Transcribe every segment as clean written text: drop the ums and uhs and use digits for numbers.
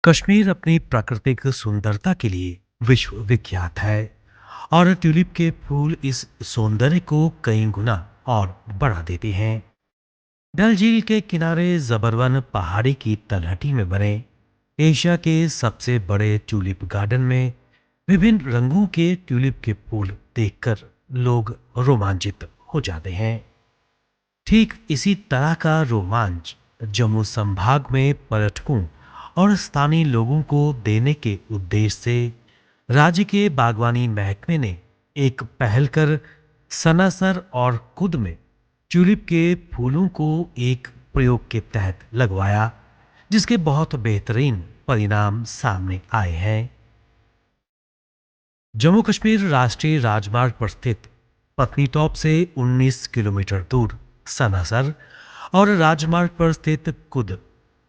कश्मीर अपनी प्राकृतिक सुंदरता के लिए विश्व विख्यात है और ट्यूलिप के फूल इस सौंदर्य को कई गुना और बढ़ा देते हैं। डल झील के किनारे जबरवन पहाड़ी की तलहटी में बने एशिया के सबसे बड़े ट्यूलिप गार्डन में विभिन्न रंगों के ट्यूलिप के फूल देखकर लोग रोमांचित हो जाते हैं। ठीक इसी तरह का रोमांच जम्मू संभाग में पर्यटकों और स्थानीय लोगों को देने के उद्देश्य से राज्य के बागवानी महकमे ने एक पहल कर सनासर और कुद में ट्यूलिप के फूलों को एक प्रयोग के तहत लगवाया, जिसके बहुत बेहतरीन परिणाम सामने आए हैं। जम्मू कश्मीर राष्ट्रीय राजमार्ग पर स्थित पत्नीटॉप से 19 किलोमीटर दूर सनासर और राजमार्ग पर स्थित कुद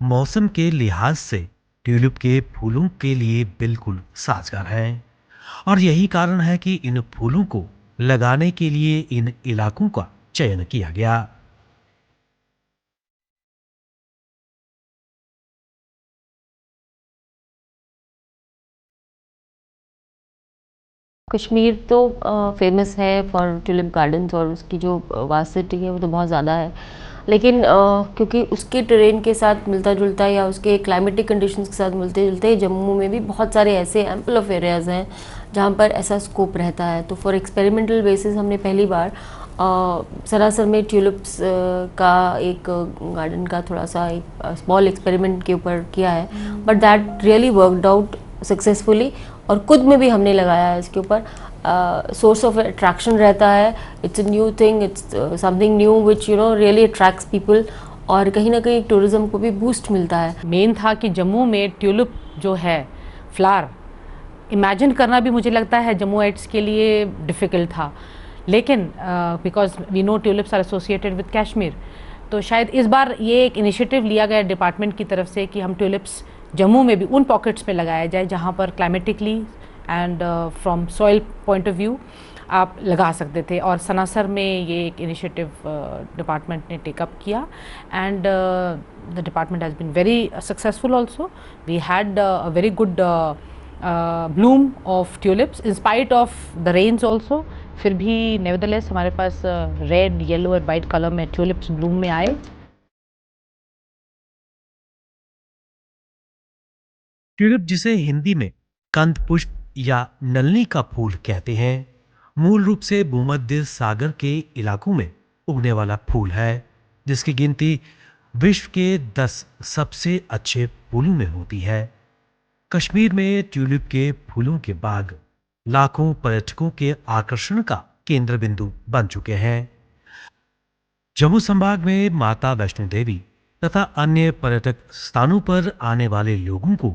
मौसम के लिहाज से ट्यूलिप के फूलों के लिए बिल्कुल साजगार है और यही कारण है कि इन फूलों को लगाने के लिए इन इलाकों का चयन किया गया। कश्मीर तो फेमस है फॉर ट्यूलिप गार्डन्स और उसकी जो वास्टिटी है वो तो बहुत ज़्यादा है। लेकिन क्योंकि उसके टेरेन के साथ मिलता जुलता या उसके क्लाइमेटिक कंडीशंस के साथ मिलते जुलते जम्मू में भी बहुत सारे ऐसे एम्पल ऑफ एरियाज़ हैं जहाँ पर ऐसा स्कोप रहता है। तो फॉर एक्सपेरिमेंटल बेसिस हमने पहली बार सरासर में ट्यूलिप्स का एक गार्डन का थोड़ा सा एक स्मॉल एक्सपेरिमेंट के ऊपर किया है, but that really worked out successfully. और खुद में भी हमने लगाया है इसके ऊपर। सोर्स ऑफ अट्रैक्शन रहता है, it's a new thing, it's something new which really attracts people और कहीं ना कहीं टूरिज्म को भी बूस्ट मिलता है। मेन था कि जम्मू में ट्यूलिप जो है फ्लावर इमेजिन करना भी मुझे लगता है जम्मूइट्स के लिए डिफ़िकल्ट था, लेकिन because we know tulips are associated with Kashmir, तो शायद इस बार ये एक इनिशिएटिव लिया गया डिपार्टमेंट की तरफ से कि हम ट्यूलिप्स जम्मू में भी उन पॉकेट्स में लगाया जाए जहाँ पर climatically and from soil point of view आप लगा सकते थे। और सनासर में ये एक इनिशिएटिव डिपार्टमेंट ने टेकअप किया and the department has been very successful also. We had a very good bloom of tulips in spite of the rains also। फिर भी nevertheless हमारे पास रेड येलो और वाइट कलर में tulips bloom में आए। Tulip, जिसे हिंदी में कंद पुष्प या नलनी का फूल कहते हैं, मूल रूप से भूमध्य सागर के इलाकों में उगने वाला फूल है, जिसकी गिनती विश्व के 10 सबसे अच्छे फूलों में होती है। कश्मीर में ट्यूलिप के फूलों के बाग लाखों पर्यटकों के आकर्षण का केंद्र बिंदु बन चुके हैं। जम्मू संभाग में माता वैष्णो देवी तथा अन्य पर्यटक स्थानों पर आने वाले लोगों को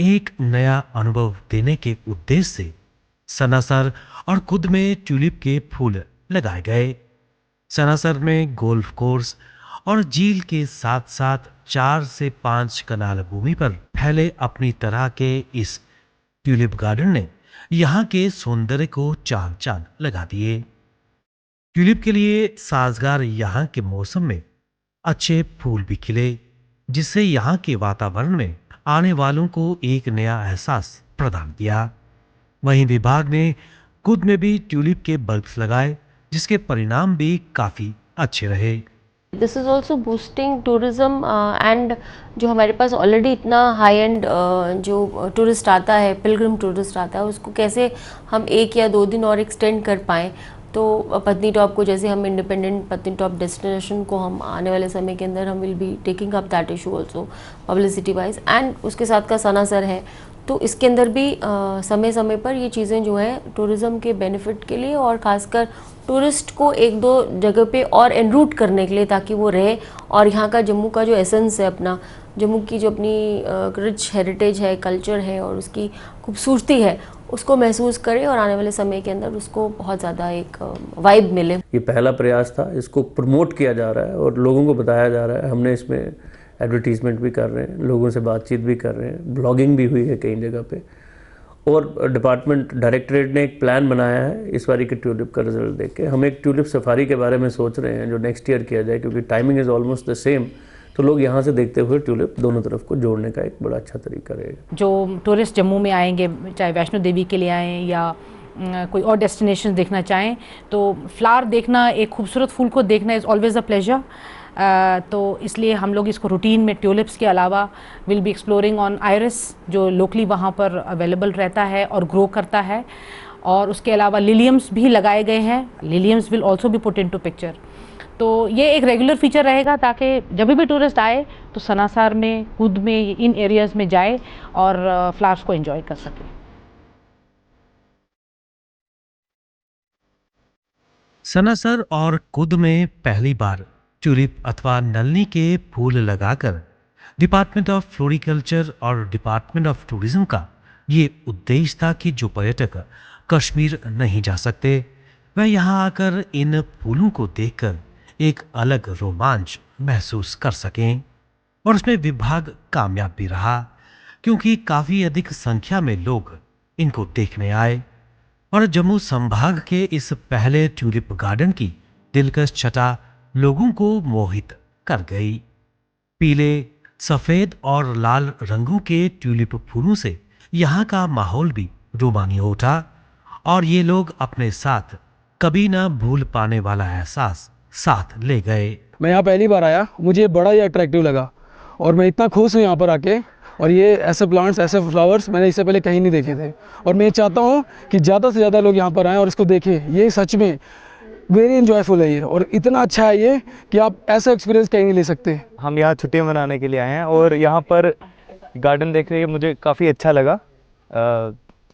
एक नया अनुभव देने के उद्देश्य से सनासर और खुद में ट्यूलिप के फूल लगाए गए। सनासर में गोल्फ कोर्स और झील के साथ साथ 4 से 5 कनाल भूमि पर फैले अपनी तरह के इस ट्यूलिप गार्डन ने यहाँ के सौंदर्य को चार चांद लगा दिए। ट्यूलिप के लिए साजगार यहाँ के मौसम में अच्छे फूल भी खिले, जिससे यहाँ के वातावरण में आने वालों को एक नया एहसास प्रदान किया। वहीं विभाग ने खुद में भी ट्यूलिप के बल्ब्स लगाए, जिसके परिणाम भी काफी अच्छे रहे। This is also boosting tourism and जो हमारे पास ऑलरेडी इतना हाई एंड जो टूरिस्ट आता है, पिलग्रिम टूरिस्ट आता है, उसको कैसे हम 1 या 2 दिन और एक्सटेंड कर पाएँ। तो पत्नीटॉप को जैसे हम इंडिपेंडेंट पत्नीटॉप डेस्टिनेशन को हम आने वाले समय के अंदर हम will be taking up that issue also publicity wise, and उसके साथ का सनासर है। तो इसके अंदर भी समय समय पर ये चीज़ें जो हैं टूरिज़्म के बेनिफिट के लिए और ख़ासकर टूरिस्ट को 1-2 जगह पे और एनरूट करने के लिए, ताकि वो रहे और यहाँ का जम्मू का जो एसेंस है, अपना जम्मू की जो अपनी रिच हेरिटेज है, कल्चर है और उसकी खूबसूरती है, उसको महसूस करे और आने वाले समय के अंदर उसको बहुत ज़्यादा एक वाइब मिले। ये पहला प्रयास था, इसको प्रमोट किया जा रहा है और लोगों को बताया जा रहा है। हमने इसमें एडवर्टीजमेंट भी कर रहे हैं, लोगों से बातचीत भी कर रहे हैं, ब्लॉगिंग भी हुई है कई जगह पे, और डिपार्टमेंट डायरेक्टरेट ने एक प्लान बनाया है इस बारी के ट्यूलिप का रिजल्ट देख के। हम एक ट्यूलिप सफारी के बारे में सोच रहे हैं जो नेक्स्ट ईयर किया जाए, क्योंकि timing is almost the same तो लोग यहाँ से देखते हुए ट्यूलिप दोनों तरफ को जोड़ने का एक बड़ा अच्छा तरीका रहेगा। जो टूरिस्ट जम्मू में आएंगे, चाहे वैष्णो देवी के लिए आएँ या कोई और डेस्टिनेशन देखना चाहें, तो फ्लावर देखना, एक खूबसूरत फूल को देखना इज़ ऑलवेज़ अ प्लेजर। तो इसलिए हम लोग इसको रूटीन में ट्यूलिप्स के अलावा will be exploring on iris, जो लोकली वहाँ पर अवेलेबल रहता है और ग्रो करता है, और उसके अलावा लिलियम्स भी लगाए गए हैं। Liliums will also be put into picture. तो ये एक रेगुलर फीचर रहेगा ताकि जब भी टूरिस्ट आए तो सनासर में, कुद में, इन एरियाज़ में जाए और फ्लावर्स को एंजॉय कर सके। सनासर और कुद में पहली बार ट्यूलिप अथवा नलनी के फूल लगाकर डिपार्टमेंट ऑफ फ्लोरिकल्चर और डिपार्टमेंट ऑफ टूरिज्म का ये उद्देश्य था कि जो पर्यटक कश्मीर नहीं जा सकते वह यहाँ आकर इन फूलों को देखकर एक अलग रोमांच महसूस कर सकें। और उसमें विभाग कामयाब भी रहा, क्योंकि काफी अधिक संख्या में लोग इनको देखने आए और जम्मू संभाग के इस पहले ट्यूलिप गार्डन की दिलकश छटा लोगों को मोहित कर गई। पीले, सफेद और लाल रंगों के ट्यूलिप फूलों से यहाँ का माहौल भी रोमानी उठा और ये लोग अपने साथ कभी ना भूल पाने वाला एहसास साथ ले गए। मैं यहाँ पहली बार आया, मुझे बड़ा ही अट्रैक्टिव लगा और मैं इतना खुश हूँ यहाँ पर आके। और ये ऐसे प्लांट्स, ऐसे फ्लावर्स मैंने इससे पहले कहीं नहीं देखे थे और मैं चाहता हूँ कि ज़्यादा से ज़्यादा लोग यहाँ पर आएँ और इसको देखें। ये सच में वेरी एंजॉयफुल है ये, और इतना अच्छा है ये कि आप ऐसा एक्सपीरियंस कहीं नहीं ले सकते। हम यहाँ छुट्टियाँ मनाने के लिए आए हैं और यहाँ पर गार्डन देख के मुझे काफ़ी अच्छा लगा।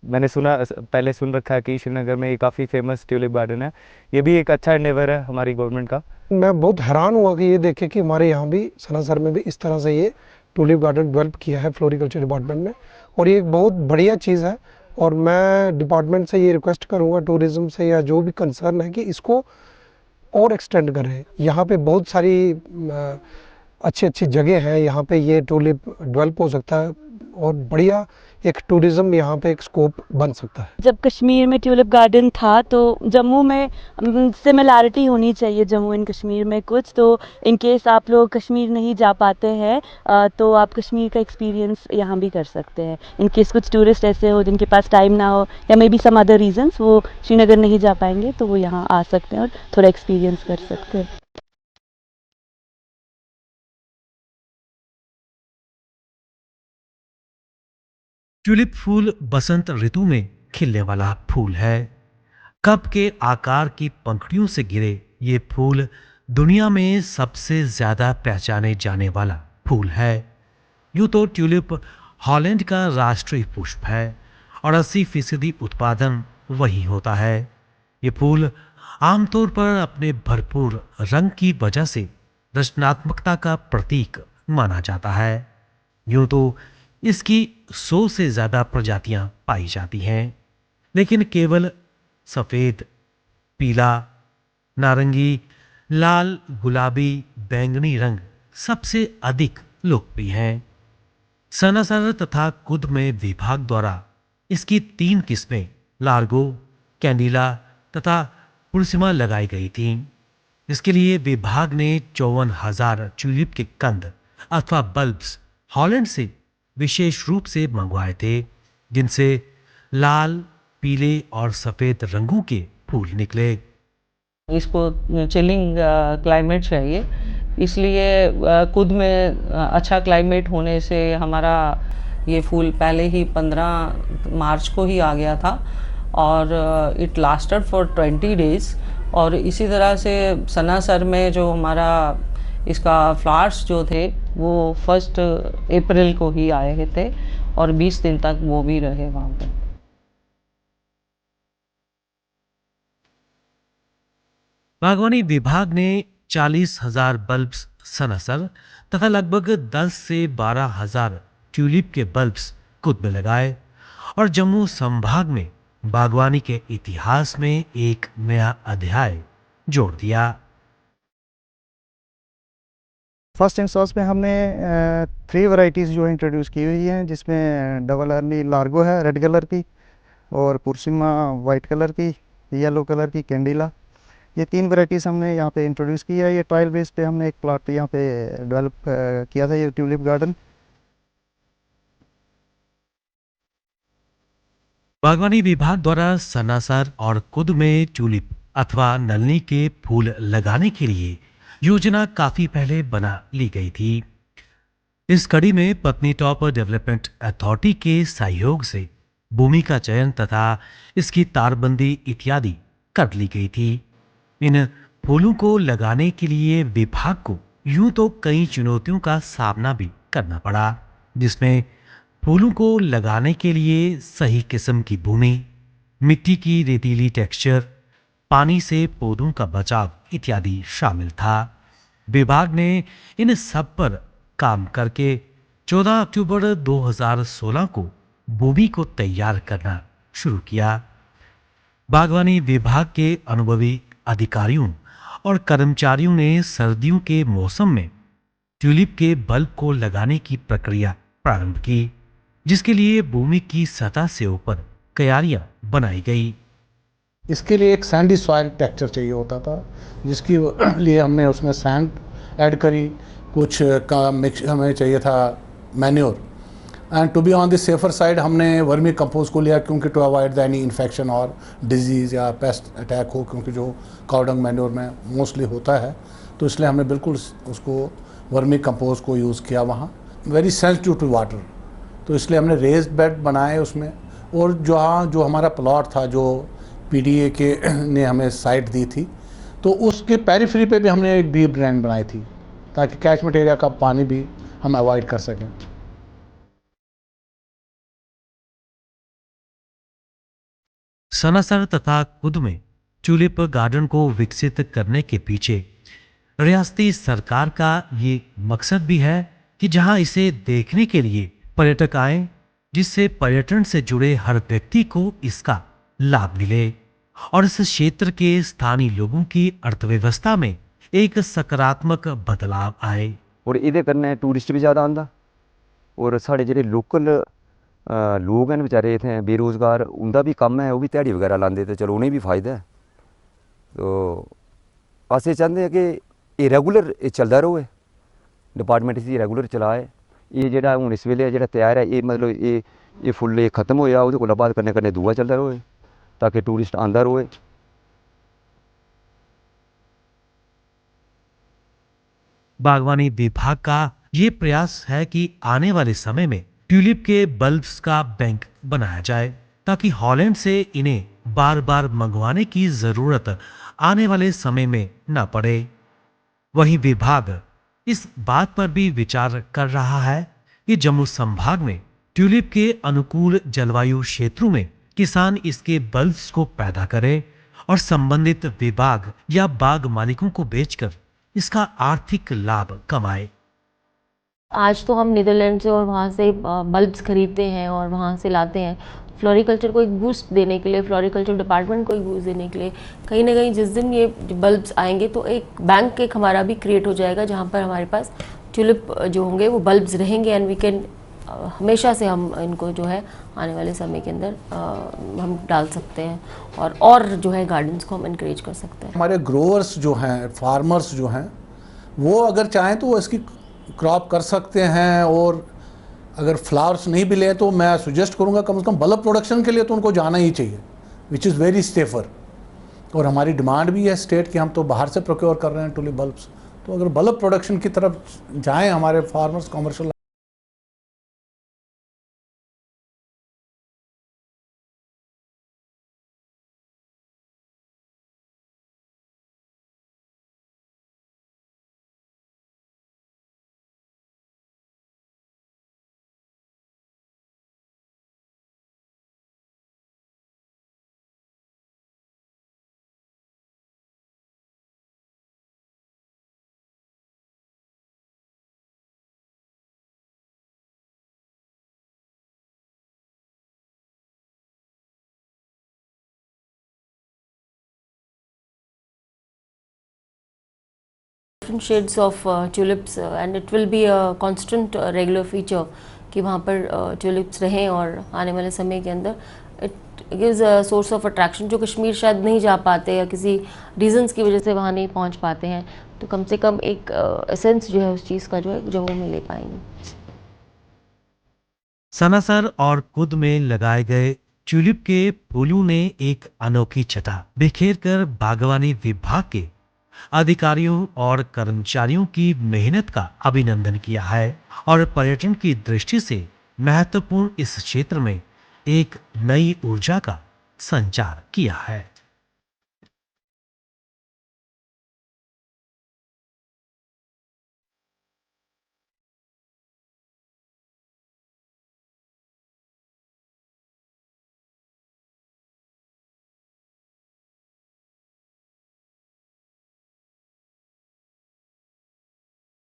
मैंने पहले सुन रखा है कि श्रीनगर में ये काफ़ी फेमस ट्यूलिप गार्डन है। ये भी एक अच्छा एंडेवर है हमारी गवर्नमेंट का। मैं बहुत हैरान हुआ कि ये देखे कि हमारे यहाँ भी सनासर में भी इस तरह से ये ट्यूलिप गार्डन डेवलप किया है फ्लोरिकल्चर डिपार्टमेंट ने, और ये एक बहुत बढ़िया चीज़ है। और मैं डिपार्टमेंट से ये रिक्वेस्ट करूँगा, टूरिज़्म से या जो भी कंसर्न है, कि इसको और एक्सटेंड करें। यहाँ पे बहुत सारी अच्छी अच्छी जगह हैं, यहाँ पे ये ट्यूलिप डेवलप हो सकता है और बढ़िया एक टूरिज़्म यहाँ पे एक स्कोप बन सकता है। जब कश्मीर में ट्यूलिप गार्डन था तो जम्मू में सिमिलैरिटी होनी चाहिए जम्मू एंड कश्मीर में कुछ। तो इन केस आप लोग कश्मीर नहीं जा पाते हैं तो आप कश्मीर का एक्सपीरियंस यहाँ भी कर सकते हैं। इन केस कुछ टूरिस्ट ऐसे हो जिनके पास टाइम ना हो या maybe some other reasons वो श्रीनगर नहीं जा पाएंगे तो वो यहाँ आ सकते हैं और थोड़ा एक्सपीरियंस कर सकते हैं। ट्यूलिप फूल बसंत ऋतु में खिलने वाला फूल है। कप के आकार की पंखुड़ियों से घिरे ये फूल दुनिया में सबसे ज्यादा पहचाने जाने वाला फूल है। यूं तो ट्यूलिप हॉलैंड का राष्ट्रीय पुष्प है और 80% उत्पादन वही होता है। ये फूल आमतौर पर अपने भरपूर रंग की वजह से रचनात्मकता का प्रतीक माना जाता है। यूं तो इसकी 100 से ज्यादा प्रजातियां पाई जाती हैं, लेकिन केवल सफेद, पीला, नारंगी, लाल, गुलाबी, बैंगनी रंग सबसे अधिक लोकप्रिय हैं। सनासर तथा कुद में विभाग द्वारा इसकी 3 किस्में लार्गो, कैंडिला तथा पुरसिमा लगाई गई थीं। इसके लिए विभाग ने 54,000 ट्यूलिप के कंद अथवा बल्ब्स हॉलैंड से विशेष रूप से मंगवाए थे, जिनसे लाल, पीले और सफेद रंगों के फूल निकले। इसको चिलिंग क्लाइमेट चाहिए, इसलिए कुद में अच्छा क्लाइमेट होने से हमारा ये फूल पहले ही 15 मार्च को ही आ गया था और इट लास्टेड फॉर 20 डेज़। और इसी तरह से सनासर में जो हमारा इसका फ्लावर्स जो थे वो 1 अप्रैल को ही आए थे और 20 दिन तक वो भी रहे वहाँ पे। बागवानी विभाग ने 40,000 बल्ब्स सनासर तथा लगभग 10 से 12,000 ट्यूलिप के बल्ब्स कुद में लगाए और जम्मू संभाग में बागवानी के इतिहास में एक नया अध्याय जोड़ दिया। फर्स्ट इंस्टॉल्स में हमने 3 वैरायटीज़ जो इंट्रोड्यूस की हुई हैं, जिसमें डबल अर्ली लार्गो है रेड कलर की, और पुरसिमा वाइट कलर की, येलो कलर की कैंडिला, ये 3 वैरायटीज़ हमने यहाँ पे इंट्रोड्यूस किया है। ये ट्रायल बेस पे हमने एक प्लॉट पे यहाँ पे डेवलप किया था ये ट्यूलिप गार्डन। बागवानी विभाग द्वारा सनासर और कुद में ट्यूलिप अथवा नलनी के फूल लगाने के लिए योजना काफी पहले बना ली गई थी। इस कड़ी में पत्नी टॉप डेवलपमेंट अथॉरिटी के सहयोग से भूमि का चयन तथा इसकी तारबंदी इत्यादि कर ली गई थी। इन फूलों को लगाने के लिए विभाग को यूं तो कई चुनौतियों का सामना भी करना पड़ा, जिसमें फूलों को लगाने के लिए सही किस्म की भूमि, मिट्टी की रेतीली टेक्सचर, पानी से पौधों का बचाव इत्यादि शामिल था। विभाग ने इन सब पर काम करके 14 अक्टूबर 2016 को भूमि को तैयार करना शुरू किया। बागवानी विभाग के अनुभवी अधिकारियों और कर्मचारियों ने सर्दियों के मौसम में ट्यूलिप के बल्ब को लगाने की प्रक्रिया प्रारंभ की, जिसके लिए भूमि की सतह से ऊपर क्यारियां बनाई गई। इसके लिए एक सैंडी सॉइल टेक्सचर चाहिए होता था, जिसके लिए हमने उसमें सैंड ऐड करी, कुछ का मिक्स हमें चाहिए था manure, and to be on the safer side हमने वर्मी कंपोस्ट को लिया, क्योंकि to avoid the any infection और डिजीज़ या पेस्ट अटैक हो, क्योंकि जो काउडंग मैन्योर में मोस्टली होता है, तो इसलिए हमने बिल्कुल उसको वर्मी कंपोस्ट को यूज़ किया वहाँ। वेरी सेंसिटिव टू वाटर, तो इसलिए हमने रेज्ड बेड बनाए उसमें। और जो हमारा प्लॉट था, जो पीडीए के ने हमें साइट दी थी, तो उसके पेरिफेरी पे भी हमने एक डीप ड्रेन बनाई थी, ताकि कैचमेंट एरिया का पानी भी हम अवॉइड कर सकें। सनासर तथा कुद में ट्यूलिप गार्डन को विकसित करने के पीछे रियासती सरकार का ये मकसद भी है कि जहां इसे देखने के लिए पर्यटक आए, जिससे पर्यटन से जुड़े हर व्यक्ति को इसका लाभ मिले और इस क्षेत्र के स्थानीय लोगों की अर्थव्यवस्था में एक सकारात्मक बदलाव आए। और इहदे कन्नै टूरिस्ट भी ज़्यादा आंदा और साढ़े जेह्ड़े लोकल लोग हैं बेचारे इत्थै बेरोजगार, उंदा भी कम्म है, ओह् भी ध्याड़ी वगैरह लांदे, ते चलो उ'नें भी फायदा है। तो अस एह् चांह्दे आं कि एह् रेगुलर चलदा र'वै, डिपार्टमेंट इसी रेगुलर चलाए। एह् जेह्ड़ा हून इस वेल्ले जेह्ड़ा त्यार है, एह् मतलब एह् फुल्ल एह् खत्म होया, ओह्दे कोला बाद कन्नै कन्नै दूआ चलदा र'वै, ताकि टूरिस्ट आंदा र'वै। बागवानी विभाग का ये प्रयास है कि आने वाले समय में ट्यूलिप के बल्ब्स का बैंक बनाया जाए, ताकि हॉलैंड से इन्हें बार बार मंगवाने की जरूरत आने वाले समय में न पड़े। वहीं विभाग इस बात पर भी विचार कर रहा है कि जम्मू संभाग में ट्यूलिप के अनुकूल जलवायु क्षेत्रों में किसान इसके बल्ब्स को पैदा करें और संबंधित विभाग या बाग मालिकों को बेचकर इसका आर्थिक लाभ कमाए। आज तो हम नीदरलैंड से और वहाँ से बल्ब्स खरीदते हैं और वहाँ से लाते हैं। फ्लोरिकल्चर को एक बूस्ट देने के लिए, फ्लोरिकल्चर डिपार्टमेंट को एक बूस्ट देने के लिए, कहीं ना कहीं जिस दिन ये बल्ब्स आएंगे तो एक बैंक एक हमारा भी क्रिएट हो जाएगा, जहाँ पर हमारे पास ट्यूलिप जो होंगे वो बल्ब्स रहेंगे एंड वी कैन हमेशा से हम इनको जो है आने वाले समय के अंदर हम डाल सकते हैं और जो है गार्डन्स को हम इनक्रेज कर सकते हैं। हमारे ग्रोअर्स जो हैं, फार्मर्स जो हैं, वो अगर चाहें तो वो इसकी क्रॉप कर सकते हैं, और अगर फ्लावर्स नहीं भी लें तो मैं सजेस्ट करूंगा कम से कम बल्ब प्रोडक्शन के लिए तो उनको जाना ही चाहिए, विच इज़ वेरी सेफर। और हमारी डिमांड भी है स्टेट की, हम तो बाहर से प्रोक्योर कर रहे हैं ट्यूलिप बल्ब्स, तो अगर बल्ब प्रोडक्शन की तरफ जाएं हमारे farmers commercial. different shades of tulips and it will be a constant regular feature कि वहाँ पर tulips रहें और आने वाले समय के अंदर gives a source of attraction, जो कश्मीर शायद नहीं जा पाते या किसी रीजंस की वजह से वहाँ नहीं पहुँच पाते हैं, तो कम से कम एक एसेंस जो है उस चीज़ का जो है जम्मू में ले पाएंगे। सनासर और कुद में लगाए गए ट्यूलिप के फूलों ने एक अनोखी छटा बिखेर कर बागवानी विभाग के अधिकारियों और कर्मचारियों की मेहनत का अभिनंदन किया है और पर्यटन की दृष्टि से महत्वपूर्ण इस क्षेत्र में एक नई ऊर्जा का संचार किया है।